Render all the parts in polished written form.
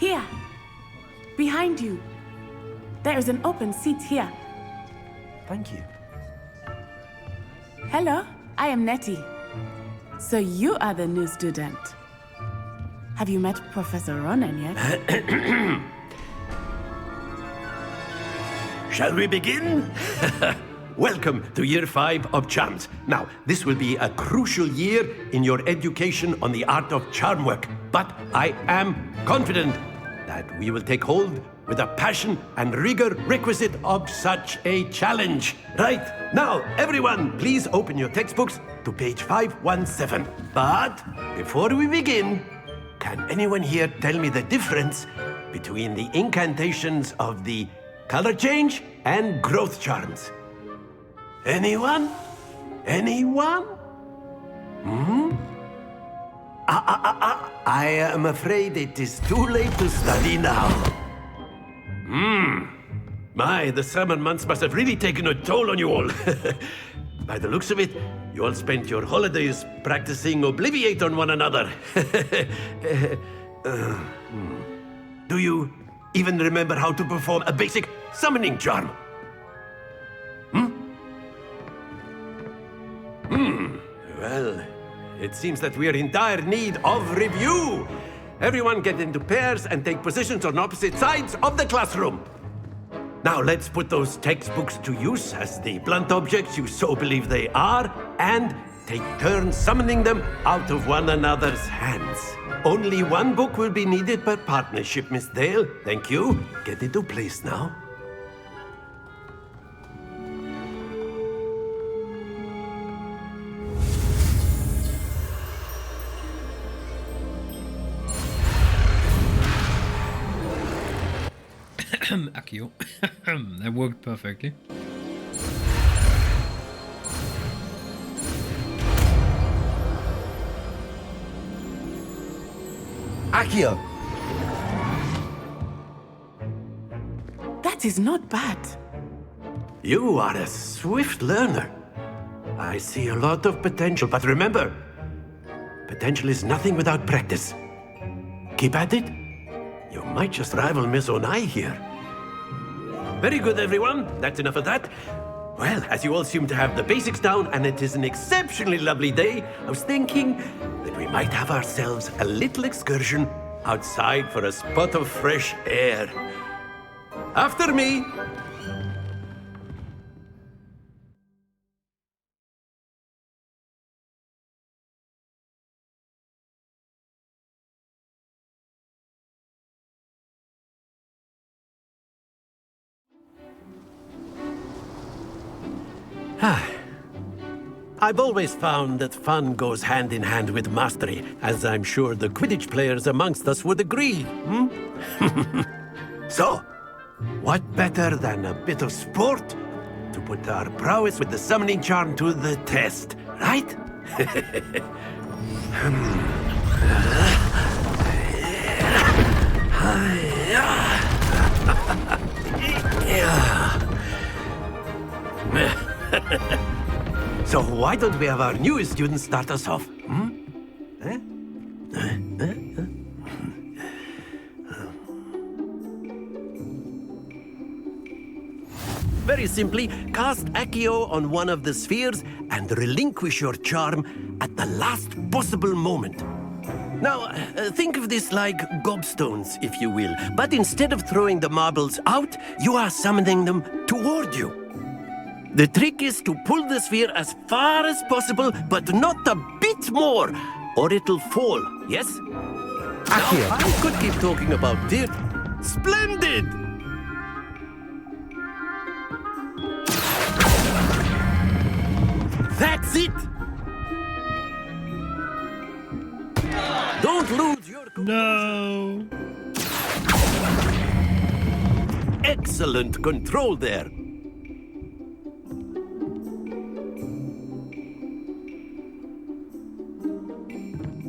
Here. Behind you. There is an open seat here. Thank you. Hello, I am Nettie. So you are the new student. Have you met Professor Ronan yet? Shall we begin? Welcome to Year 5 of Charms. Now, this will be a crucial year in your education on the art of charm work. But I am confident that we will take hold with the passion and rigor requisite of such a challenge. Right, now, everyone, please open your textbooks to page 517. But before we begin, can anyone here tell me the difference between the incantations of the color change and growth charms? Anyone? Anyone? I am afraid it is too late to study now. My, the summer months must have really taken a toll on you all. By the looks of it, you all spent your holidays practicing Obliviate on one another. Do you even remember how to perform a basic summoning charm? Well, it seems that we are in dire need of review. Everyone get into pairs and take positions on opposite sides of the classroom. Now let's put those textbooks to use as the blunt objects you so believe they are, and take turns summoning them out of one another's hands. Only one book will be needed per partnership, Miss Dale. Thank you. Get into place now. Akio. That worked perfectly. Akio! That is not bad. You are a swift learner. I see a lot of potential, but remember, potential is nothing without practice. Keep at it. You might just rival Miss Onai here. Very good, everyone. That's enough of that. Well, as you all seem to have the basics down, and it is an exceptionally lovely day, I was thinking that we might have ourselves a little excursion outside for a spot of fresh air. After me. I've always found that fun goes hand in hand with mastery, as I'm sure the Quidditch players amongst us would agree. So, what better than a bit of sport to put our prowess with the summoning charm to the test, right? So why don't we have our newest student start us off? Very simply, cast Accio on one of the spheres and relinquish your charm at the last possible moment. Now, think of this like gobstones, if you will, but instead of throwing the marbles out, you are summoning them toward you. The trick is to pull the sphere as far as possible, but not a bit more, or it'll fall, yes? Akio! I could keep talking about it. Splendid! That's it! Don't lose your No. Excellent control there.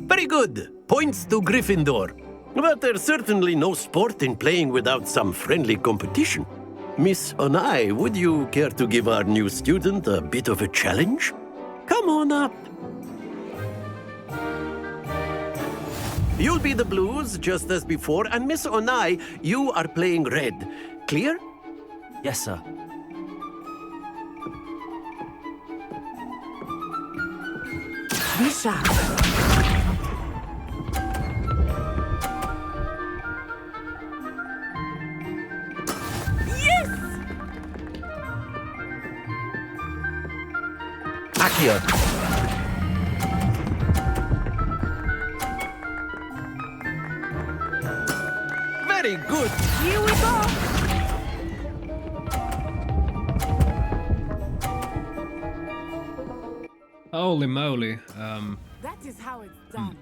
Very good. Points to Gryffindor. But there's certainly no sport in playing without some friendly competition. Miss Onai, would you care to give our new student a bit of a challenge? Come on up. you'll be the blues just as before, and Miss Onai, you are playing red. Clear? Yes, sir. Be sharp. Yes! Accio. Very good. Here we go. Holy moly. That is how it's done.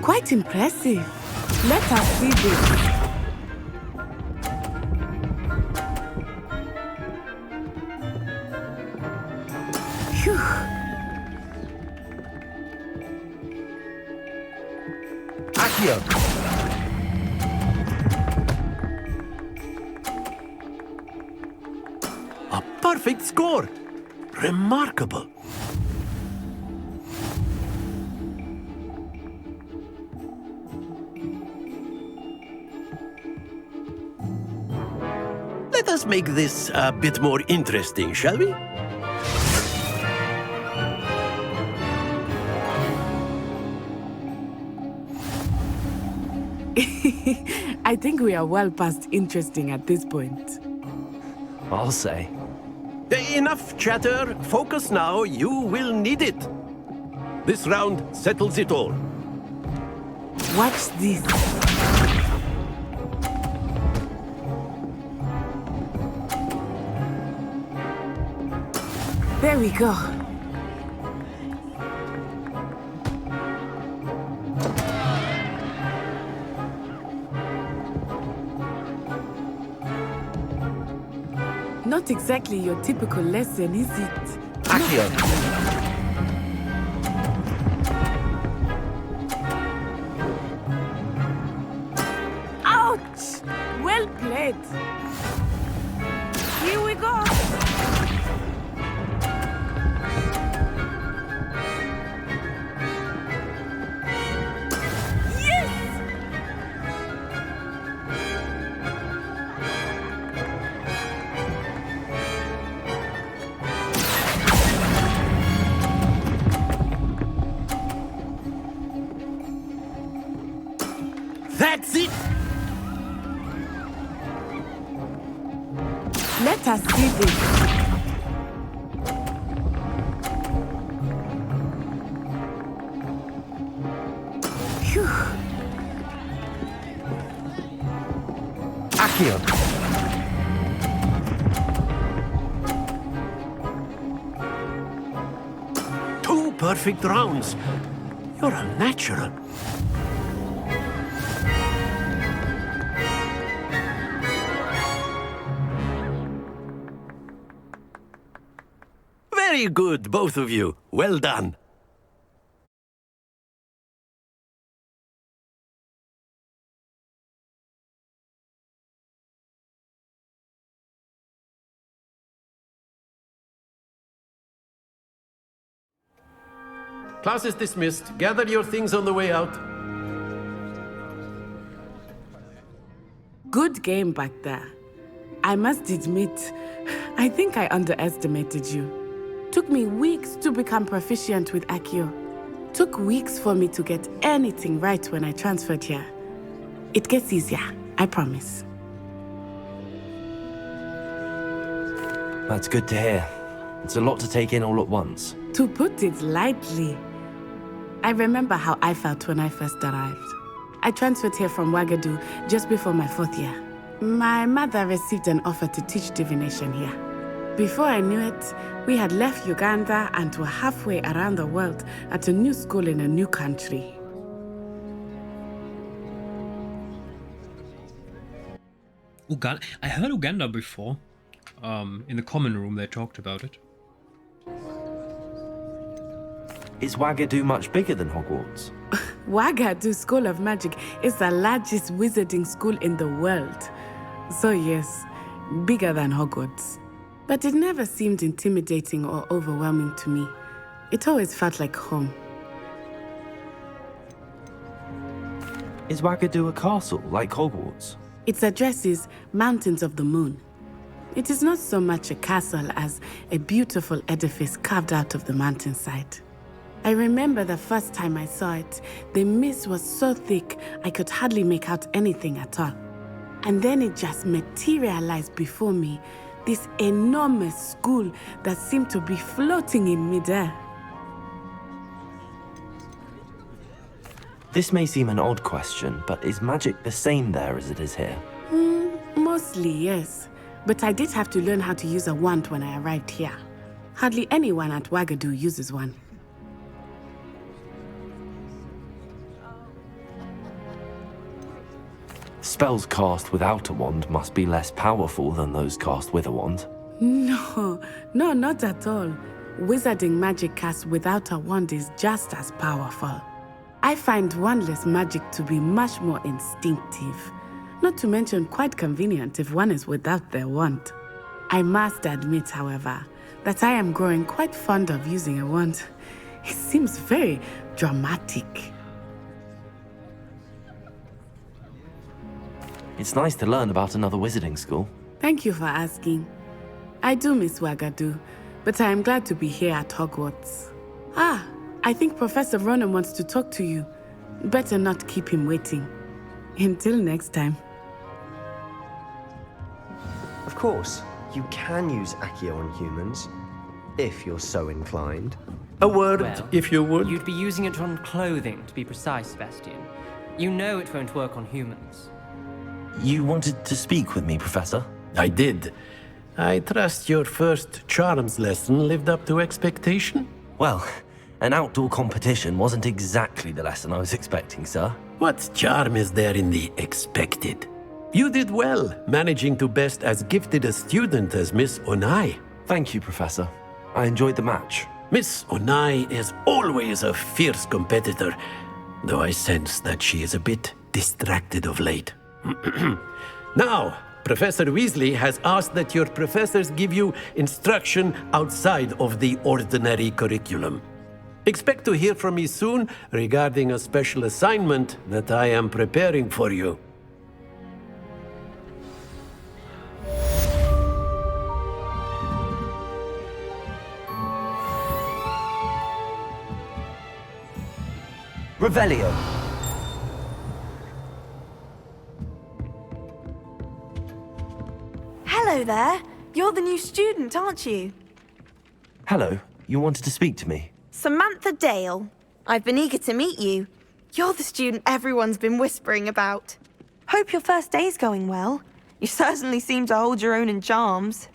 Quite impressive. Let us see this. Phew. Accio. A perfect score. Remarkable. Let us make this a bit more interesting, shall we? I think we are well past interesting at this point. I'll say. Enough chatter. Focus now. You will need it. This round settles it all. Watch this. There we go. Not exactly your typical lesson, is it? Accio. Ouch! Well played. Here we go. Yes! That's it. Let us see this. Phew. Accio. Two perfect rounds. You're a natural. Very good, both of you. Well done. Class is dismissed. Gather your things on the way out. Good game back there. I must admit, I think I underestimated you. Took me weeks to become proficient with Accio. Took weeks for me to get anything right when I transferred here. It gets easier, I promise. That's good to hear. It's a lot to take in all at once. To put it lightly, I remember how I felt when I first arrived. I transferred here from Ouagadougou just before my 4th year. My mother received an offer to teach divination here. Before I knew it, we had left Uganda and were halfway around the world at a new school in a new country. Uganda. I heard Uganda before. In the common room they talked about it. Is Ouagadougou much bigger than Hogwarts? Ouagadougou School of Magic is the largest wizarding school in the world. So yes, bigger than Hogwarts. But it never seemed intimidating or overwhelming to me. It always felt like home. Is Wagadu a castle like Hogwarts? Its address is Mountains of the Moon. It is not so much a castle as a beautiful edifice carved out of the mountainside. I remember the first time I saw it, the mist was so thick I could hardly make out anything at all. And then it just materialized before me, this enormous school that seemed to be floating in midair. This may seem an odd question, but is magic the same there as it is here? Mostly, yes. But I did have to learn how to use a wand when I arrived here. Hardly anyone at Wagadu uses one. Spells cast without a wand must be less powerful than those cast with a wand. No, not at all. Wizarding magic cast without a wand is just as powerful. I find wandless magic to be much more instinctive. Not to mention quite convenient if one is without their wand. I must admit, however, that I am growing quite fond of using a wand. It seems very dramatic. It's nice to learn about another wizarding school. Thank you for asking. I do miss Wagadu, but I am glad to be here at Hogwarts. I think Professor Ronan wants to talk to you. Better not keep him waiting. Until next time. Of course, you can use Accio on humans, if you're so inclined. A word, Well, if you would. You'd be using it on clothing, to be precise, Sebastian. You know it won't work on humans. You wanted to speak with me, Professor? I did. I trust your first charms lesson lived up to expectation? Well, an outdoor competition wasn't exactly the lesson I was expecting, sir. What charm is there in the expected? You did well, managing to best as gifted a student as Miss Onai. Thank you, Professor. I enjoyed the match. Miss Onai is always a fierce competitor, though I sense that she is a bit distracted of late. Now, Professor Weasley has asked that your professors give you instruction outside of the ordinary curriculum. Expect to hear from me soon regarding a special assignment that I am preparing for you. Revelio. Hello there. You're the new student, aren't you? Hello, you wanted to speak to me? Samantha Dale. I've been eager to meet you. You're the student everyone's been whispering about. Hope your first day's going well. You certainly seem to hold your own in charms.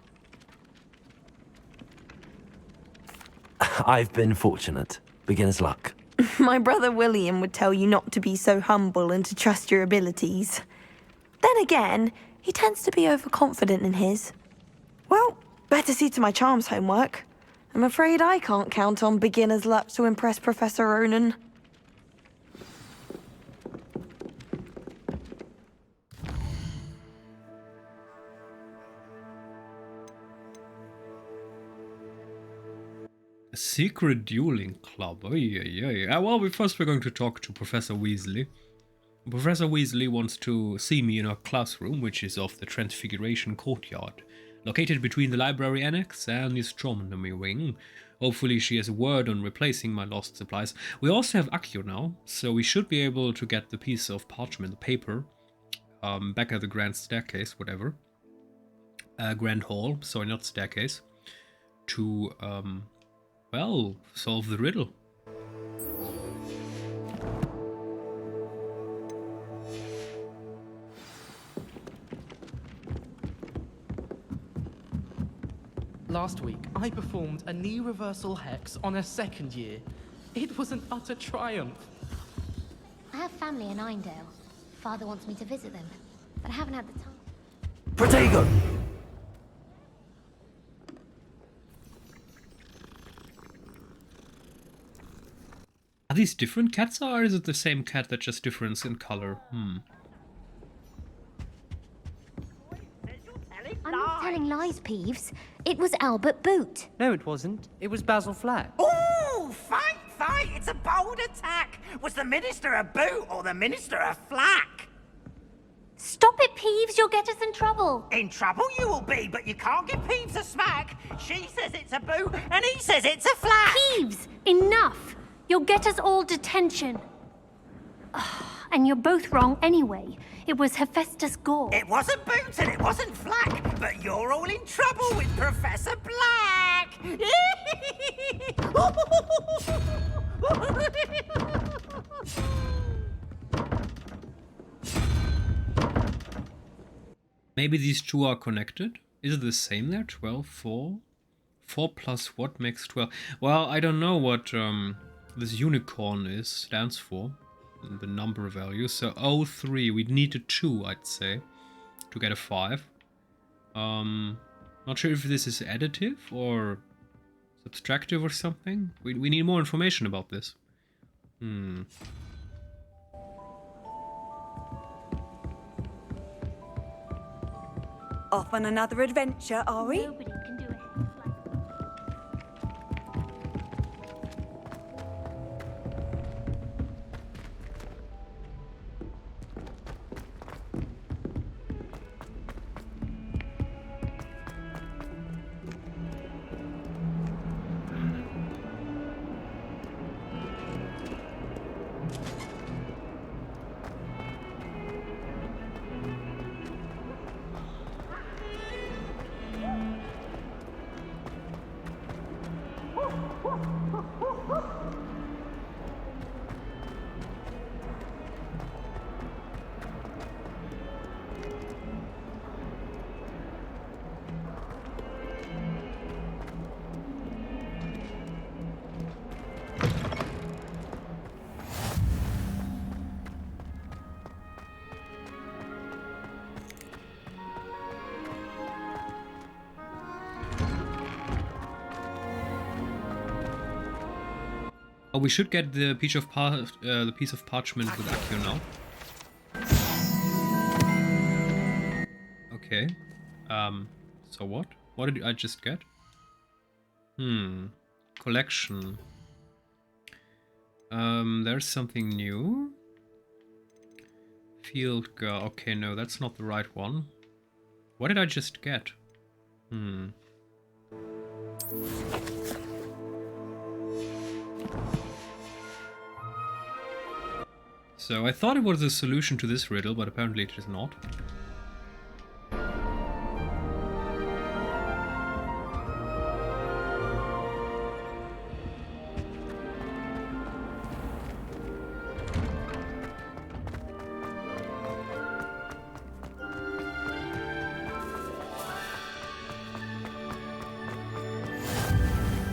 I've been fortunate. Beginner's luck. My brother William would tell you not to be so humble and to trust your abilities. Then again, he tends to be overconfident in his. Well, better see to my charms homework. I'm afraid I can't count on beginner's luck to impress Professor Ronan. A secret dueling club. Well, we're going to talk to Professor Weasley. Professor Weasley wants to see me in her classroom, which is off the Transfiguration Courtyard, located between the library annex and the astronomy wing. Hopefully she has a word on replacing my lost supplies. We also have Accio now, so we should be able to get the piece of parchment, the paper, back at the grand staircase, whatever. Grand hall, sorry, not staircase, to, well, solve the riddle. Last week, I performed a knee reversal hex on a second year. It was an utter triumph. I have family in Eindale. Father wants me to visit them, but I haven't had the time. Protego! Are these different cats, or is it the same cat that just difference in color? I'm not telling lies, Peeves. It was Albert Boot. No, it wasn't. It was Basil Flack. Ooh, fight, fight! It's a bold attack! Was the Minister a boot or the Minister a flack? Stop it, Peeves. You'll get us in trouble. In trouble you will be, but you can't give Peeves a smack. She says it's a boot, and he says it's a flack. Peeves, enough. You'll get us all detention. And you're both wrong anyway. It was Hephaestus Gore. It wasn't boot and it wasn't flack, but you're all in trouble with Professor Black. Maybe these two are connected? Is it the same there? 12, 4? 4 plus what makes 12? Well, I don't know what this unicorn stands for. The number value. So 03, we'd need a 2, I'd say, to get a 5. Not sure if this is additive or subtractive or something. We need more information about this. Off on another adventure, are we? Nobody can do it. Oh, we should get the piece of parchment with Accio now. Okay. So what? What did I just get? Collection. There's something new. Field girl. Okay, no, that's not the right one. What did I just get? So I thought it was a solution to this riddle, but apparently it is not.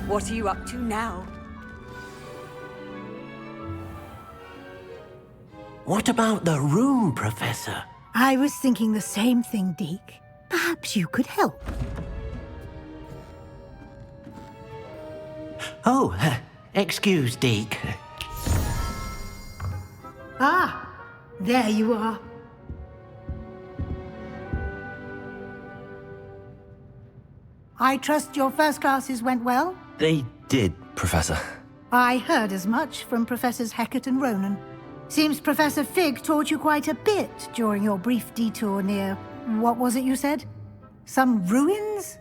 What are you up to now? What about the room, Professor? I was thinking the same thing, Deke. Perhaps you could help. Oh, excuse, Deke. Ah, there you are. I trust your first classes went well? They did, Professor. I heard as much from Professors Hecat and Ronan. Seems Professor Fig taught you quite a bit during your brief detour near... what was it you said? Some ruins?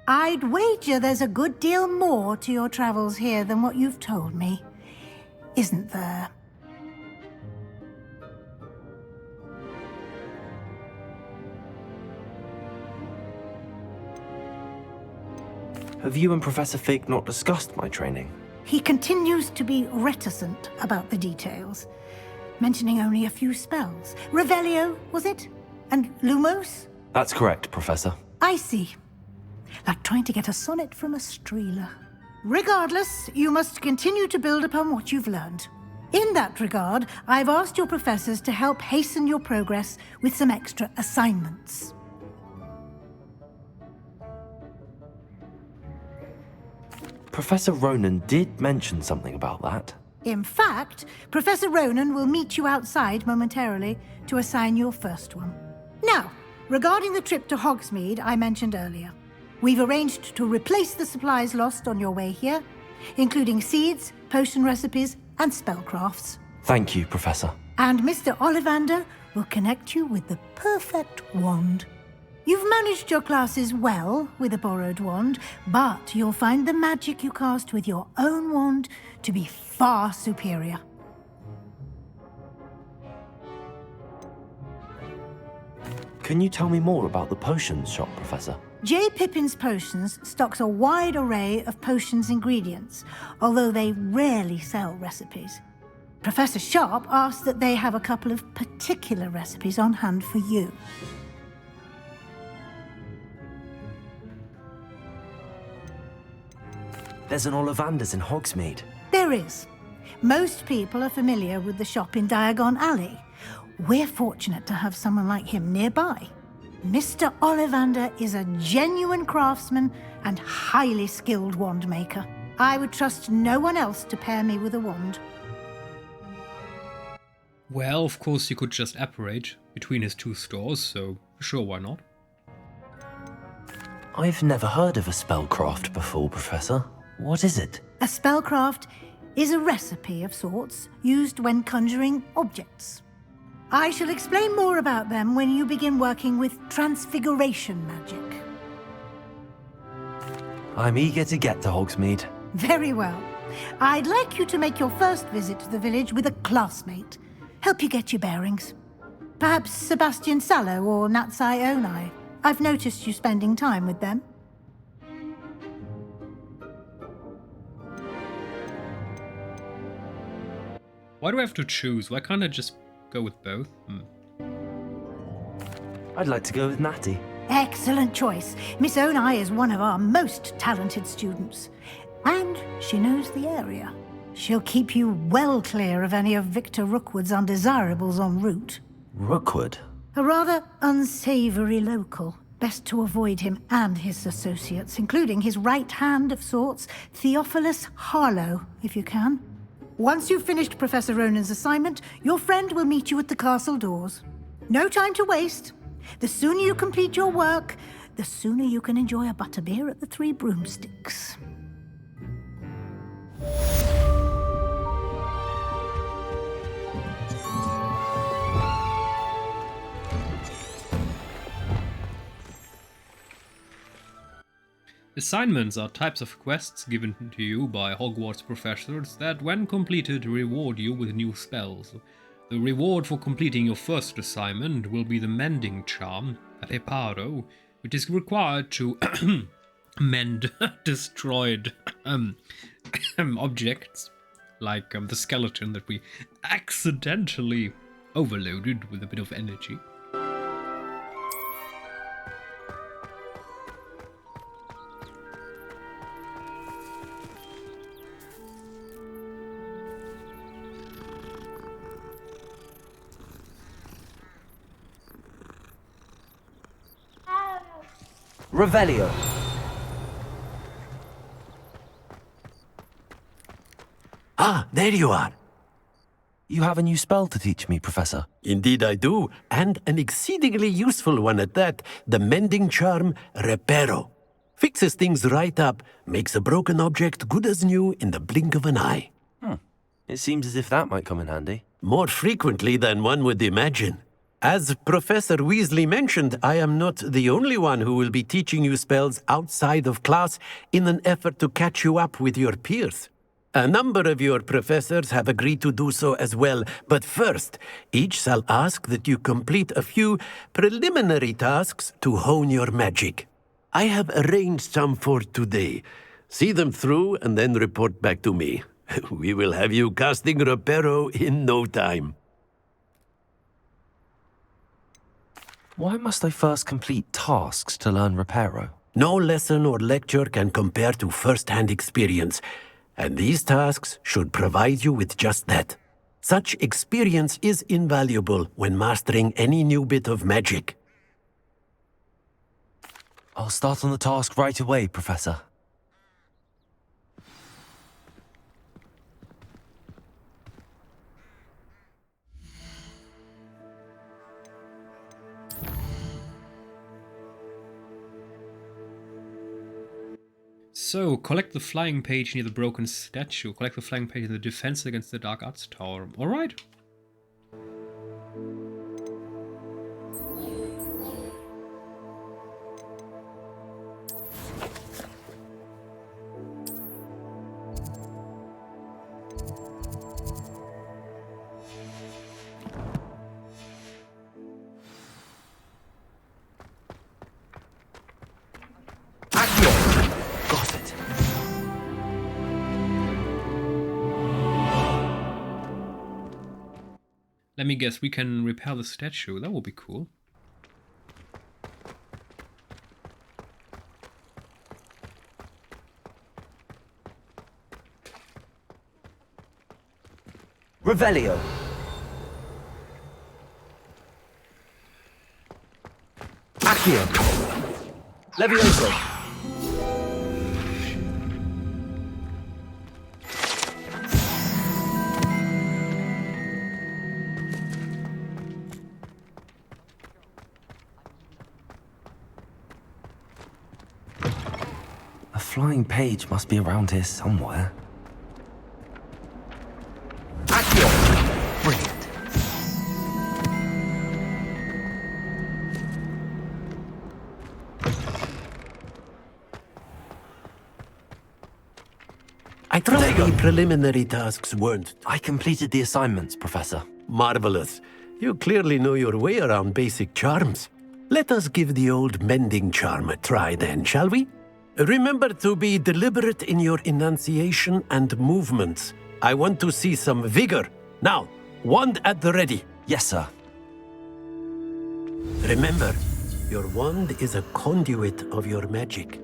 I'd wager there's a good deal more to your travels here than what you've told me. Isn't there? Have you and Professor Fig not discussed my training? He continues to be reticent about the details, mentioning only a few spells. Revelio, was it? And Lumos? That's correct, Professor. I see. Like trying to get a sonnet from a streeler. Regardless, you must continue to build upon what you've learned. In that regard, I've asked your professors to help hasten your progress with some extra assignments. Professor Ronan did mention something about that. In fact, Professor Ronan will meet you outside momentarily to assign your first one. Now, Regarding the trip to Hogsmeade I mentioned earlier, we've arranged to replace the supplies lost on your way here, including seeds, potion recipes, and spellcrafts. Thank you, Professor. And Mr. Ollivander will connect you with the perfect wand. You've managed your classes well with a borrowed wand, but you'll find the magic you cast with your own wand to be far superior. Can you tell me more about the potions shop, Professor? J. Pippin's Potions stocks a wide array of potions ingredients, although they rarely sell recipes. Professor Sharp asked that they have a couple of particular recipes on hand for you. There's an Ollivander's in Hogsmeade. There is. Most people are familiar with the shop in Diagon Alley. We're fortunate to have someone like him nearby. Mr. Ollivander is a genuine craftsman and highly skilled wand maker. I would trust no one else to pair me with a wand. Well, of course you could just apparate between his two stores, so sure, why not? I've never heard of a spellcraft before, Professor. What is it? A spellcraft is a recipe of sorts used when conjuring objects. I shall explain more about them when you begin working with transfiguration magic. I'm eager to get to Hogsmeade. Very well. I'd like you to make your first visit to the village with a classmate. Help you get your bearings. Perhaps Sebastian Sallow or Natsai Onai. I've noticed you spending time with them. Why do I have to choose? Why can't I just go with both? I'd like to go with Natty. Excellent choice. Miss Onai is one of our most talented students. And she knows the area. She'll keep you well clear of any of Victor Rookwood's undesirables en route. Rookwood? A rather unsavory local. Best to avoid him and his associates, including his right hand of sorts, Theophilus Harlow, if you can. Once you've finished Professor Ronan's assignment, your friend will meet you at the castle doors. No time to waste. The sooner you complete your work, the sooner you can enjoy a butterbeer at the Three Broomsticks. Assignments are types of quests given to you by Hogwarts professors that, when completed, reward you with new spells. The reward for completing your first assignment will be the mending charm, Reparo, which is required to mend destroyed objects, like the skeleton that we accidentally overloaded with a bit of energy. Revelio. Ah, there you are. You have a new spell to teach me, Professor. Indeed I do, and an exceedingly useful one at that, the mending charm Reparo. Fixes things right up, makes a broken object good as new in the blink of an eye. It seems as if that might come in handy. More frequently than one would imagine. As Professor Weasley mentioned, I am not the only one who will be teaching you spells outside of class in an effort to catch you up with your peers. A number of your professors have agreed to do so as well, but first, each shall ask that you complete a few preliminary tasks to hone your magic. I have arranged some for today. See them through and then report back to me. We will have you casting Reparo in no time. Why must I first complete tasks to learn Reparo? No lesson or lecture can compare to first-hand experience, and these tasks should provide you with just that. Such experience is invaluable when mastering any new bit of magic. I'll start on the task right away, Professor. So, collect the flying page near the broken statue. Collect the flying page in the defense against the Dark Arts Tower. Alright. Got it. Let me guess, we can repair the statue. That would be cool. Revelio. Accio. Levioso. A flying page must be around here somewhere. Accio. Brilliant. I trust the preliminary tasks weren't I completed the assignments, Professor. marvelous. You clearly know your way around basic charms. Let us give the old mending charm a try then, shall we? Remember to be deliberate in your enunciation and movements. I want to see some vigor. Now, wand at the ready. Yes, sir. Remember, your wand is a conduit of your magic.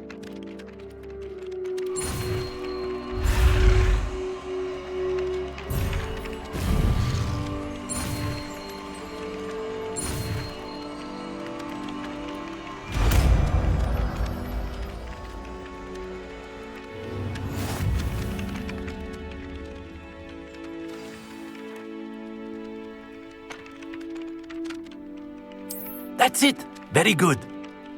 That's it. Very good.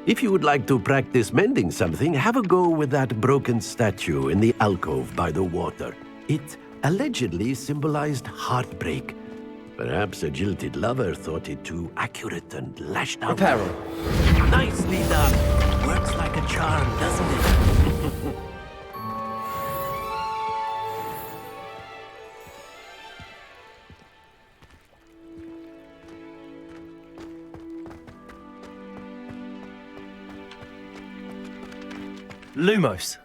If you would like to practice mending something, have a go with that broken statue in the alcove by the water. It allegedly symbolized heartbreak. Perhaps a jilted lover thought it too accurate and lashed out. Reparo. Nicely done. Works like a charm, doesn't it? Lumos.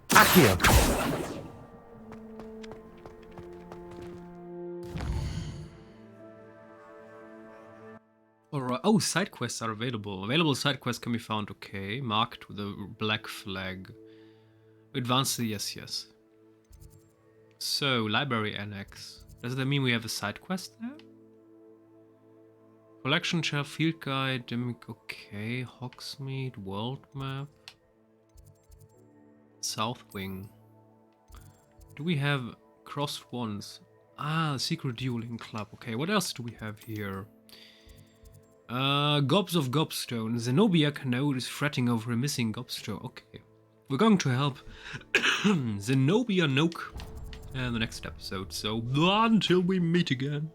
Accio. Alright. Oh, side quests are available. Available side quests can be found, okay. Marked with a black flag. Advance the yes. So, library annex. Does that mean we have a side quest there? Collection chair, field guide, okay. Hogsmeade, world map. South wing. Do we have crossed wands? Ah, secret dueling club. Okay, what else do we have here? Gobs of Gobstone. Zenobia Canode is fretting over a missing gobstone. Okay. We're going to help Zenobia Noke in the next episode. So, until we meet again.